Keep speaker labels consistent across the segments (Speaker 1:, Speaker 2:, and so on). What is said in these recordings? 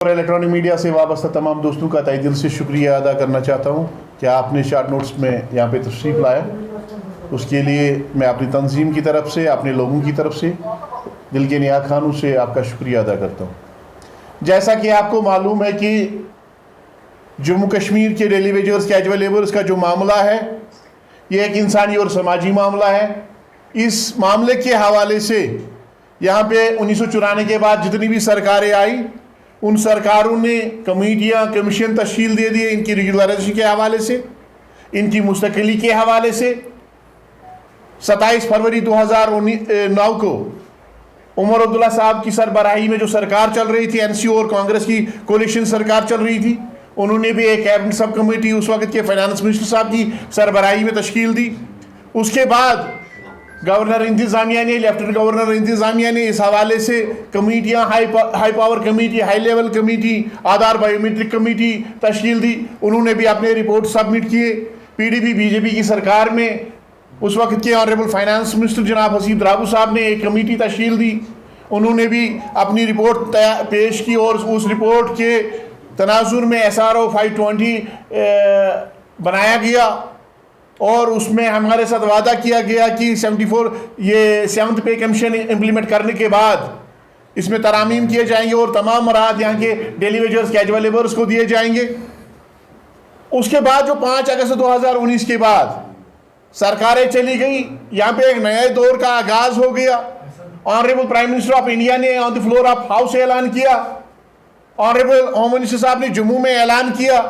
Speaker 1: और electronic media से वाबस्ता तमाम दोस्तों का तहे दिल से शुक्रिया अदा करना चाहता हूँ कि आपने शॉर्ट नोट्स में यहाँ पे तशरीफ़ लाया। उसके लिए मैं अपनी तंजीम की तरफ से, अपने लोगों की तरफ से, दिल के निया खानों से आपका शुक्रिया अदा करता हूँ। जैसा कि आपको मालूम है कि जम्मू कश्मीर के डेली वेजर्स कैजुअल लेबर्स का जो मामला है, ये एक इंसानी और समाजी मामला है। इस मामले के हवाले से यहाँ पे 1994 के बाद जितनी भी सरकारें आई, उन सरकारों ने कमेटियाँ, कमीशन तश्कील दे दिए इनकी रेगुलराइजेशन के हवाले से, इनकी मुस्तकिली के हवाले से। 27 फरवरी 2009 को उमर अब्दुल्ला साहब की सरबराही में जो सरकार चल रही थी, एनसीओ और कांग्रेस की कोलिशन सरकार चल रही थी, उन्होंने भी एक कैबिनेट सब कमेटी उस वक्त के फाइनेंस मिनिस्टर साहब की सरबराही में तश्कील दी। उसके बाद गवर्नर इंतज़ामिया ने, लेफ्टिनेंट गवर्नर इंतज़ामिया ने इस हवाले से कमेटियाँ, high power committee, high level committee, Aadhaar biometric committee तश्कील दी। उन्होंने भी अपने रिपोर्ट सबमिट किए। पीडीपी बीजेपी की सरकार में उस वक्त के ऑनरेबल फाइनेंस मिनिस्टर जनाब हसीब द्राबू साहब ने एक कमेटी तश्कील दी। उन्होंने भी अपनी रिपोर्ट पेश की और उस रिपोर्ट के तनाजुर में SRO 520 बनाया गया और उसमें हमारे साथ वादा किया गया कि 7th पे कमीशन इम्प्लीमेंट करने के बाद इसमें तरामीम किए जाएंगे और तमाम मराहत यहाँ के डेली वेजर्स कैजुअल लेबर्स को दिए जाएंगे। उसके बाद जो 5 अगस्त 2019 के बाद सरकारें चली गई, यहाँ पे एक नए दौर का आगाज हो गया। Honourable prime minister of India ने on the floor of house ऐलान किया, ऑनरेबल होम मिनिस्टर साहब ने जम्मू में ऐलान किया।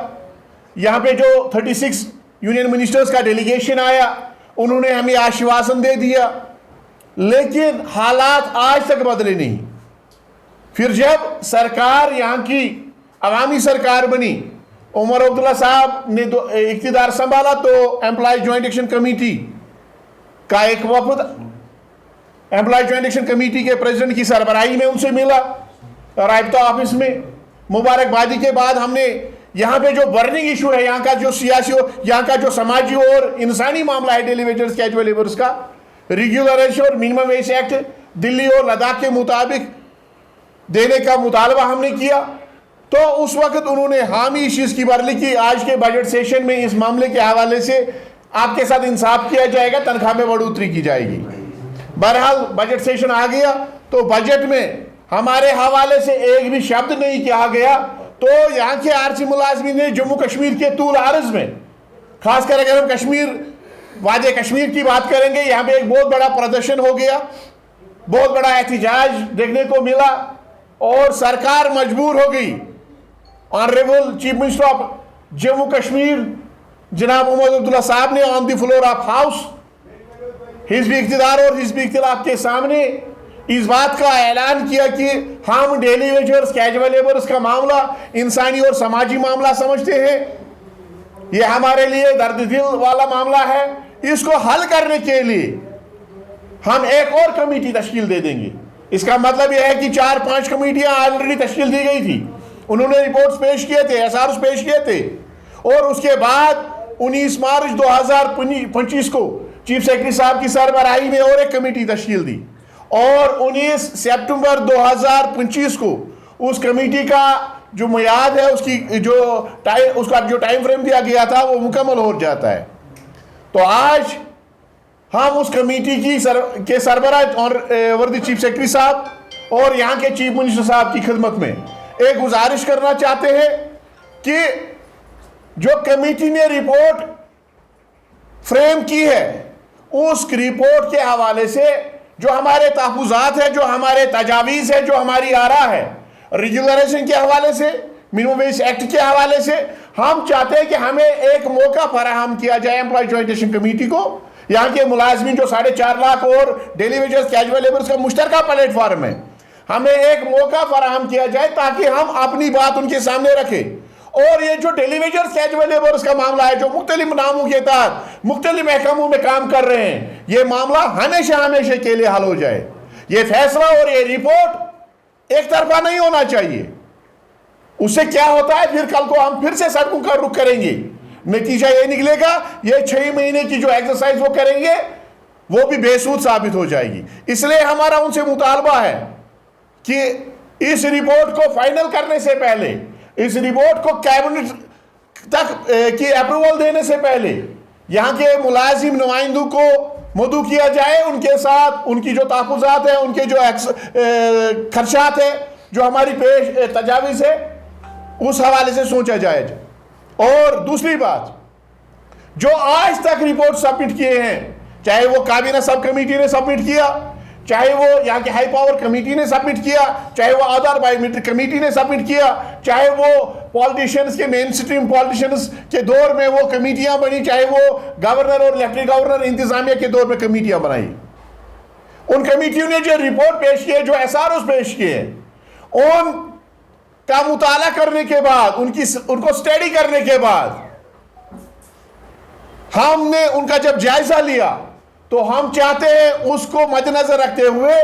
Speaker 1: यहाँ पे जो 36 यूनियन मिनिस्टर्स का डेलीगेशन आया, उन्होंने हमें आश्वासन दे दिया, लेकिन हालात आज तक बदले नहीं। फिर जब सरकार यहाँ की अवामी सरकार बनी, उमर अब्दुल्ला साहब ने इख्तियार संभाला तो एम्प्लॉय ज्वाइंट एक्शन कमेटी का एक वफद एम्प्लॉय ज्वाइंट एक्शन कमेटी के प्रेसिडेंट की सरबराही में उनसे मिला रायता ऑफिस में। मुबारकबादी के बाद हमने यहाँ पे जो बर्निंग इशू है, यहाँ का जो सियासी और यहाँ का जो समाजी और इंसानी मामला है डेली वेजर्स कैजुअल लेबर्स का, रेगुलराइजेशन और मिनिमम वेज एक्ट दिल्ली और लद्दाख के मुताबिक देने का मुतालबा हमने किया। तो उस वक्त उन्होंने हामी इस चीज़ की बरली की आज के बजट सेशन में इस मामले के हवाले से आपके साथ इंसाफ किया जाएगा, तनख्वाह में बढ़ोतरी की जाएगी। बहरहाल बजट सेशन आ गया तो बजट में हमारे हवाले से एक भी शब्द नहीं किया गया। तो यहाँ के आरसी मुलाजमीन ने जम्मू कश्मीर के तूल आर्ज में, खासकर अगर हम कश्मीर वादे कश्मीर की बात करेंगे, यहाँ पे एक बहुत बड़ा प्रदर्शन हो गया, बहुत बड़ा एहतजाज देखने को मिला और सरकार मजबूर हो गई। Honourable chief minister of Jammu Kashmir जनाब उमर अब्दुल्ला साहब ने on the floor of house Hizb इख्तियार और हिज़्ब इख्तिलाफ के सामने इस बात का ऐलान किया कि हम डेली वेजर्स कैजुअल लेबर्स का मामला इंसानी और समाजी मामला समझते हैं, ये हमारे लिए दर्द दिल वाला मामला है। इसको हल करने के लिए हम एक और कमेटी तश्कील दे देंगे। इसका मतलब यह है कि 4-5 कमेटियां ऑलरेडी तश्कील दी गई थी, उन्होंने रिपोर्ट्स पेश किए थे, SROs पेश किए थे और उसके बाद 19 मार्च 2025 को चीफ सेक्रेटरी साहब की सरबराही में और एक कमेटी तश्कील दी और 19 सितंबर 2025 को उस कमेटी का जो मियाद है, उसका जो टाइम फ्रेम दिया गया था वो मुकम्मल हो जाता है। तो आज हम उस कमेटी के सरबराह और वर्दी चीफ सेक्रेटरी साहब और यहाँ के चीफ मिनिस्टर साहब की खिदमत में एक गुजारिश करना चाहते हैं कि जो कमेटी ने रिपोर्ट फ्रेम की है, उस रिपोर्ट के हवाले से जो हमारे तहफ़्फ़ुज़ात है, जो हमारे तजावीज़ है, जो हमारी आरा है, रेगुलराइजेशन के हवाले से, मिनिमम वेज एक्ट के हवाले से, हम चाहते हैं कि हमें एक मौका फराहम किया जाए एम्प्लॉय ज्वाइंट एक्शन कमेटी को। यहाँ के मुलाजमीन जो 4.5 लाख और डेली वेजर्स कैजुअल लेबर्स का मुश्तरका प्लेटफॉर्म है, हमें एक मौका फराहम किया जाए ताकि हम अपनी बात उनके सामने रखें। और ये जो डेली वेजर्स कैजुअल लेबर्स का मामला है, जो मुख्तलिफ नामों के तहत मुख्तलिफ महकमों में काम कर रहे हैं, ये मामला हमेशा हमेशा के लिए हल हो जाए। ये फैसला और ये रिपोर्ट एक तरफा नहीं होना चाहिए। उससे क्या होता है, फिर कल को हम फिर से सड़कों का रुख करेंगे, नतीजा ये निकलेगा ये 6 महीने की जो एक्सरसाइज वो करेंगे वो भी बेसूद साबित हो जाएगी। इसलिए हमारा उनसे मुतालबा है कि इस रिपोर्ट को फाइनल करने से पहले, इस रिपोर्ट को कैबिनेट तक की अप्रूवल देने से पहले यहां के मुलाजिम नुमाइंदों को मदऊ किया जाए, उनके साथ उनकी जो तहफ़्फ़ुज़ात है, उनके जो खर्चात है, जो हमारी पेश तजावीज़ है, उस हवाले से सोचा जाए। और दूसरी बात, जो आज तक रिपोर्ट सबमिट किए हैं, चाहे वो काबीना सब कमेटी ने सबमिट किया, चाहे वो यहाँ की हाई पावर कमेटी ने सबमिट किया, चाहे वो आधार बायोमेट्रिक कमेटी ने सबमिट किया, चाहे वो पॉलिटिशियंस के मेन स्ट्रीम पॉलिटिशियंस के दौर में वो कमेटियां बनी, चाहे वो गवर्नर और लेफ्टिनेंट गवर्नर इंतजामिया के दौर में कमेटियां बनाई, उन कमेटियों ने जो रिपोर्ट पेश किए, जो SROs पेश किए, उन का मुताला करने के बाद, उनको स्टडी करने के बाद हमने उनका जब जायजा लिया, तो हम चाहते हैं उसको मद्देनजर रखते हुए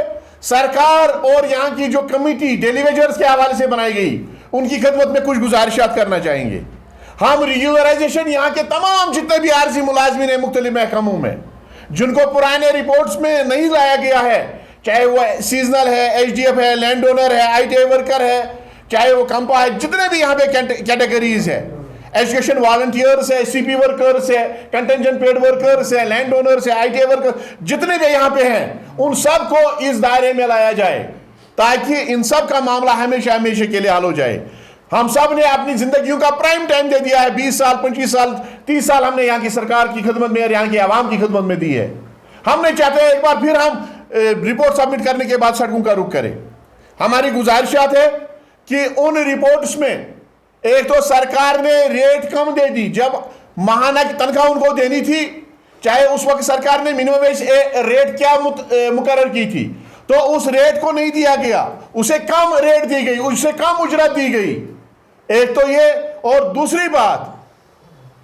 Speaker 1: सरकार और यहाँ की जो कमेटी डेलीवेजर्स के हवाले से बनाई गई, उनकी खिदमत में कुछ गुजारिशात करना चाहेंगे। हम रेगुलराइजेशन यहाँ के तमाम जितने भी आर्जी मुलाजमीन हैं मुख्तलिफ महकमों में, जिनको पुराने रिपोर्ट्स में नहीं लाया गया है, चाहे वो सीजनल है, HDF है, लैंड ओनर है, ITA वर्कर है, चाहे वो कंपा है, जितने भी यहाँ पे कैटेगरीज है, एजुकेशन वॉलंटियर्स है, CP वर्कर्स है, कंटेंजेंट पेड वर्कर्स है, लैंड ओनर्स है, ITA वर्कर्स, जितने भी यहाँ पे हैं, उन सब को इस दायरे में लाया जाए, ताकि इन सब का मामला हमेशा हमेशा के लिए हल हो जाए। हम सब ने अपनी जिंदगियों का प्राइम टाइम दे दिया है, 20 साल, 25 साल, 30 साल हमने यहाँ की सरकार की खिदमत में और यहाँ की आवाम की खिदमत में दी है। हम नहीं चाहते एक बार फिर हम रिपोर्ट सबमिट करने के बाद सड़कों का रुख करें। हमारी गुजारिशात है कि उन रिपोर्ट्स में एक तो सरकार ने रेट कम दे दी, जब माहाना की तनख्वाह उनको देनी थी, चाहे उस वक्त सरकार ने मिनिमम वेज रेट क्या मुकर्रर की थी, तो उस रेट को नहीं दिया गया, उसे कम रेट दी गई, उससे कम उजरत दी गई। एक तो ये, और दूसरी बात,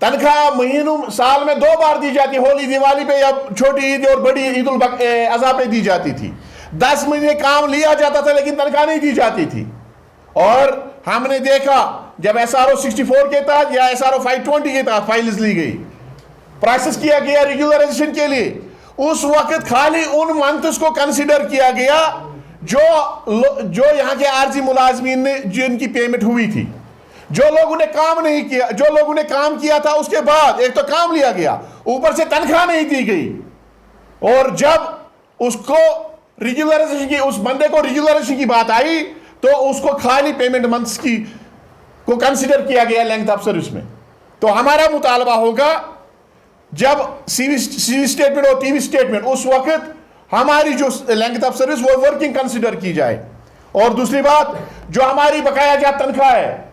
Speaker 1: तनख्वाह महीनों साल में 2 बार दी जाती, होली दिवाली पे या छोटी ईद और बड़ी ईद उल अज़हा पे दी जाती थी। 10 महीने काम लिया जाता था लेकिन तनख्वाह नहीं दी जाती थी। और हमने देखा जब SRO 64 के तहत या SRO 520 के तहत फाइल्स ली गई, प्रोसेस किया गया रेगुलराइजेशन के लिए, उस वक्त खाली उन मंथ्स को कंसीडर किया गया जो यहाँ के आर्जी मुलाजमीन ने जिनकी पेमेंट हुई थी। जो लोगों ने काम नहीं किया, जो लोगों ने काम किया था, उसके बाद एक तो काम लिया गया, ऊपर से तनख्वाह नहीं दी गई। और जब उसको रेगुलराइजेशन की, उस बंदे को रेगुलराइजेशन की बात आई, तो उसको खाली पेमेंट मंथ्स की को कंसीडर किया गया लेंथ ऑफ सर्विस में। तो हमारा मुतालबा होगा जब CV स्टेटमेंट और TV स्टेटमेंट, उस वक्त हमारी जो लेंथ ऑफ सर्विस वो वर्किंग कंसीडर की जाए। और दूसरी बात, जो हमारी बकाया जात तनख्वाह है,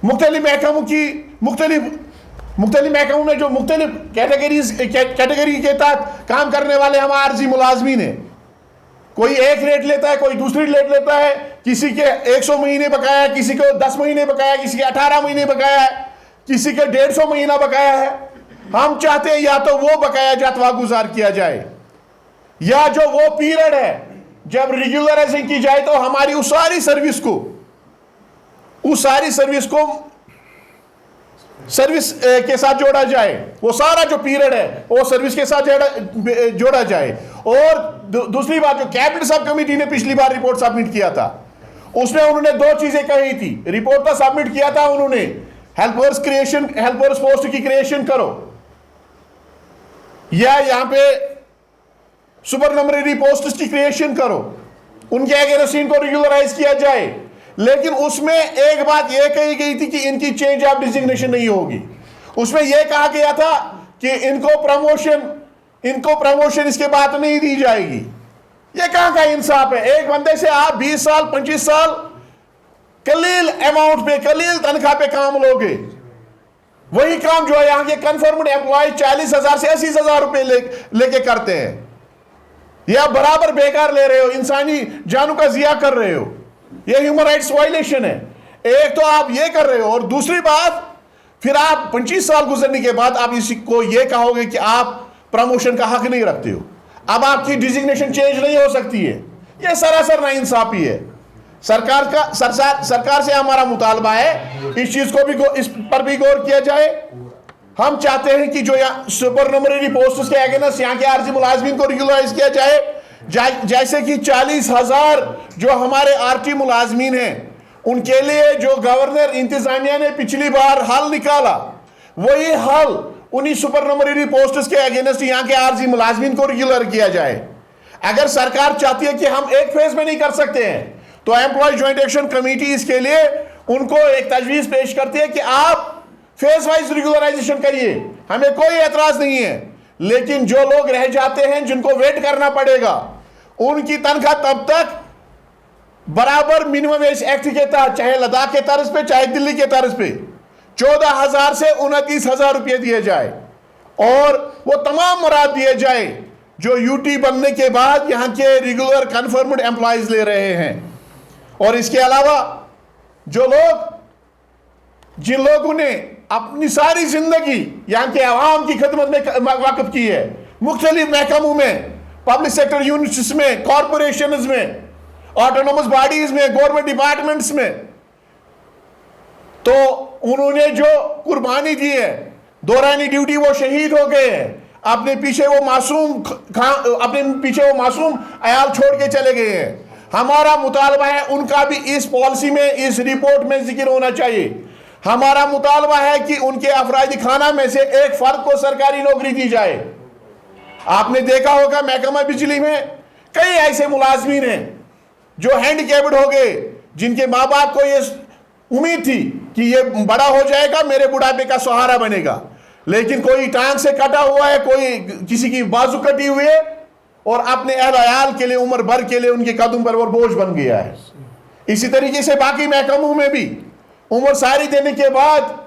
Speaker 1: मुख्तलिफ महकमों की मुख्तलिफ महकमों में जो मुख्तलिफ कैटेगरी के तहत काम करने वाले हम आर्जी मुलाजमीन हैं, कोई एक रेट लेता है, कोई दूसरी रेट लेता है, किसी के 100 महीने बकाया है, किसी को 10 महीने बकाया है, किसी के 18 महीने बकाया है, किसी के 150 महीना बकाया है। हम चाहते हैं या तो वो बकाया जात वागुजार किया जाए, या जो वो पीरियड है जब रेगुलराइजेशन की जाए तो हमारी उस सारी सर्विस को सर्विस के साथ जोड़ा जाए, वो सारा जो पीरियड है वो सर्विस के साथ जोड़ा जाए। और दूसरी बात, जो कैबिनेट सब कमेटी ने पिछली बार रिपोर्ट सबमिट किया था, उसमें उन्होंने 2 चीजें कही थी। रिपोर्ट तो सबमिट किया था उन्होंने, हेल्पर्स पोस्ट की क्रिएशन करो, या यहां पे सुपरनमरी पोस्ट की क्रिएशन करो, उनके अगेंस्ट इनको रेगुलराइज किया जाए। लेकिन उसमें एक बात यह कही गई थी कि इनकी चेंज ऑफ डिजिग्नेशन नहीं होगी। उसमें यह कहा गया था कि इनको प्रमोशन इसके बाद नहीं दी जाएगी। यह कहां का इंसाफ है? एक बंदे से आप 20 साल 25 साल कलील अमाउंट पे, कलील तनख्वाह पे काम लोगे, वही काम जो है यहाँ के कन्फर्म्ड एम्प्लॉय 40,000 से 80,000 रुपए लेके करते हैं, या बराबर बेकार ले रहे हो, इंसानी जानों का जिया कर रहे हो। ये ह्यूमन राइट्स वायलेशन है। एक तो आप ये कर रहे हो, और दूसरी बात, फिर आप 25 साल गुजरने के बाद आप इसी को ये कहोगे कि आप प्रमोशन का हक नहीं रखते हो, अब आपकी डिजिग्नेशन चेंज नहीं हो सकती है। यह सरासर नाइंसाफी है। सरकार से हमारा मुतालबा है इस चीज को भी इस पर भी गौर किया जाए। हम चाहते हैं कि जो सुपरनुमरी पोस्ट्स के अगेंस्ट यहाँ के आर्जी मुलाजमीन को रेगुलराइज किया जाए, जैसे कि 40,000 जो हमारे आरटी मुलाजमीन हैं, उनके लिए जो गवर्नर इंतजामिया ने पिछली बार हल निकाला, वही हल उन्हीं सुपरनुमरेरी पोस्ट्स के अगेंस्ट यहाँ के आरजी मुलाजमीन को रेगुलर किया जाए। अगर सरकार चाहती है कि हम एक फेज में नहीं कर सकते हैं, तो एम्प्लॉय ज्वाइंट एक्शन कमेटी इसके लिए उनको एक तजवीज़ पेश करती है कि आप फेज वाइज रेगुलराइजेशन करिए, हमें कोई एतराज नहीं है। लेकिन जो लोग रह जाते हैं, जिनको वेट करना पड़ेगा, उनकी तनख्वाह तब तक बराबर मिनिमम वेज एक्ट के तहत, चाहे लद्दाख के तर्ज पे चाहे दिल्ली के तर्ज पे, 14,000 से 29,000 रुपये दिए जाए और वो तमाम मुराद दिए जाए जो यूटी बनने के बाद यहाँ के रेगुलर कन्फर्म्ड एम्प्लॉयज ले रहे हैं। और इसके अलावा जो लोग, जिन लोगों ने अपनी सारी जिंदगी यहाँ के आवाम की खिदमत में वाकफ की है, मुख्तलिफ महकमों में, पब्लिक सेक्टर यूनिट्स में, कॉरपोरेशंस में, ऑटोनोमस बॉडीज में, गवर्नमेंट डिपार्टमेंट्स में, तो उन्होंने जो कुर्बानी दी है, दौरानी ड्यूटी वो शहीद हो गए हैं, अपने पीछे वो मासूम अयाल छोड़ के चले गए हैं। हमारा मुतालबा है उनका भी इस पॉलिसी में, इस रिपोर्ट में जिक्र होना चाहिए। हमारा मुतालबा है कि उनके अफरादी खाना में से एक फर्द को सरकारी नौकरी दी जाए। आपने देखा होगा महकमा बिजली में कई ऐसे मुलाजमीन हैं जो हैंडीकैप्ड हो गए, जिनके माँ बाप को ये उम्मीद थी कि ये बड़ा हो जाएगा, मेरे बुढ़ापे का सहारा बनेगा, लेकिन कोई टांग से कटा हुआ है, कोई किसी की बाजू कटी हुई है और अपने अहल के लिए उम्र भर के लिए उनके कदम पर वो बोझ बन गया है। इसी तरीके से बाकी महकमों में भी उम्र सारी देने के बाद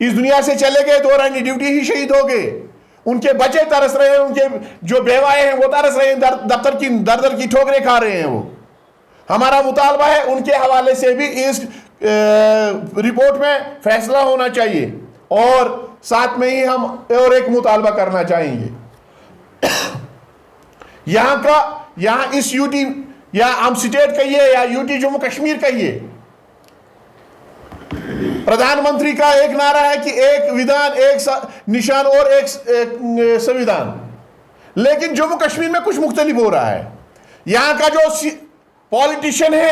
Speaker 1: इस दुनिया से चले गए, दौरानी ड्यूटी ही शहीद हो गए, उनके बच्चे तरस रहे हैं, उनके जो बेवाए हैं वो तरस रहे हैं, दफ्तर की दर की ठोकरें खा रहे हैं वो। हमारा मुतालबा है उनके हवाले से भी इस रिपोर्ट में फैसला होना चाहिए और साथ में ही हम और एक मुतालबा करना चाहेंगे। यहाँ इस यूटी या हम स्टेट कहिए या यूटी जम्मू कश्मीर कहिए, प्रधानमंत्री का एक नारा है कि एक विधान, एक निशान और एक संविधान, लेकिन जम्मू कश्मीर में कुछ मुख्तलिफ हो रहा है। यहाँ का जो पॉलिटिशियन है,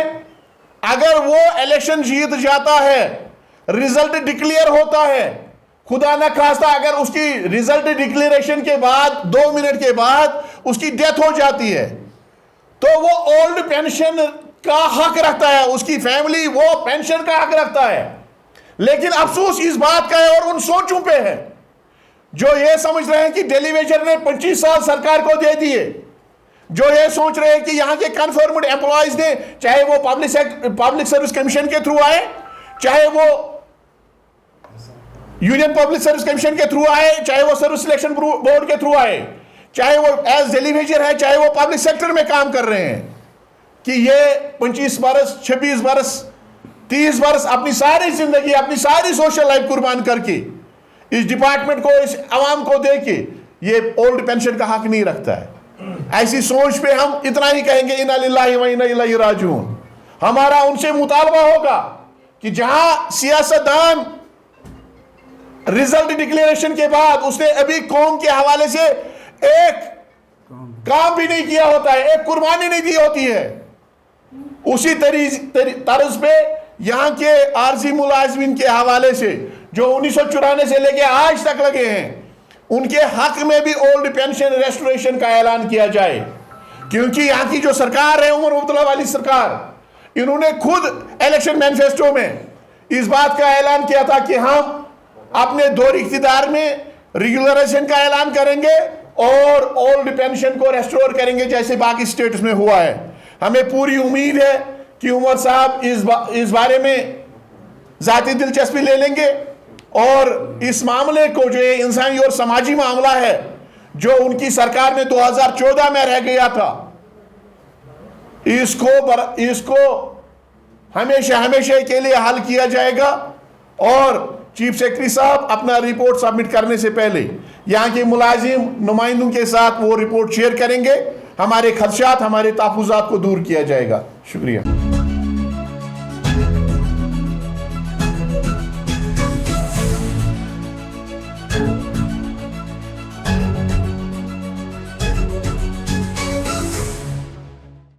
Speaker 1: अगर वो इलेक्शन जीत जाता है, रिजल्ट डिक्लेयर होता है, खुदा न खास्ता अगर उसकी रिजल्ट डिक्लेरेशन के बाद 2 मिनट के बाद उसकी डेथ हो जाती है, तो वो ओल्ड पेंशन का हक रखता है, उसकी फैमिली वो पेंशन का हक रखता है। लेकिन अफसोस इस बात का है और उन सोचों पे है जो ये समझ रहे हैं कि टेलीविजन ने 25 साल सरकार को दे दिए, जो ये सोच रहे हैं कि यहाँ के कन्फर्म्ड एम्प्लॉयज ने, चाहे वो पब्लिक सर्विस कमीशन के थ्रू आए, चाहे वो यूनियन पब्लिक सर्विस कमीशन के थ्रू आए, चाहे वो सर्विस सिलेक्शन बोर्ड के थ्रू आए, चाहे वो एज टेलीविजन है, चाहे वो पब्लिक सेक्टर में काम कर रहे हैं, कि ये 25 बरस, 26 बरस, 30 बरस अपनी सारी जिंदगी, अपनी सारी सोशल लाइफ कुर्बान करके इस डिपार्टमेंट को, इस आवाम को दे के ये ओल्ड पेंशन का हक नहीं रखता है। ऐसी सोच पे हम इतना ही कहेंगे, इन्ना लिल्लाहि व इन्ना इलैहि राजिऊन। हमारा उनसे मुतालबा होगा कि जहां सियासतदान रिजल्ट डिक्लेरेशन के बाद उसने अभी कौम के हवाले से एक काम भी नहीं किया होता है, एक कुर्बानी नहीं दी होती है, उसी तर्ज पे यहाँ के आरजी मुलाजमीन के हवाले से जो 1994 से लेके आज तक लगे हैं, उनके हक में भी ओल्ड पेंशन रेस्टोरेशन का ऐलान किया जाए। क्योंकि यहाँ की जो सरकार है, उमर अब्दुल्ला वाली सरकार, इन्होंने खुद इलेक्शन मैनिफेस्टो में इस बात का ऐलान किया था कि हम अपने दौर इख्तिदार में रेगुलराइजेशन का ऐलान करेंगे और ओल्ड पेंशन को रेस्टोर करेंगे जैसे बाकी स्टेट्स में हुआ है। हमें पूरी उम्मीद है कि उमर साहब इस बारे में ज़ाती दिलचस्पी ले लेंगे और इस मामले को, जो ये इंसानी और समाजी मामला है जो उनकी सरकार में 2014 में रह गया था, इसको हमेशा के लिए हल किया जाएगा। और चीफ सेक्रेटरी साहब अपना रिपोर्ट सबमिट करने से पहले यहाँ के मुलाजिम नुमाइंदों के साथ वो रिपोर्ट शेयर करेंगे, हमारे खदशात, हमारे तहफ़्फ़ुज़ात को दूर किया जाएगा। शुक्रिया।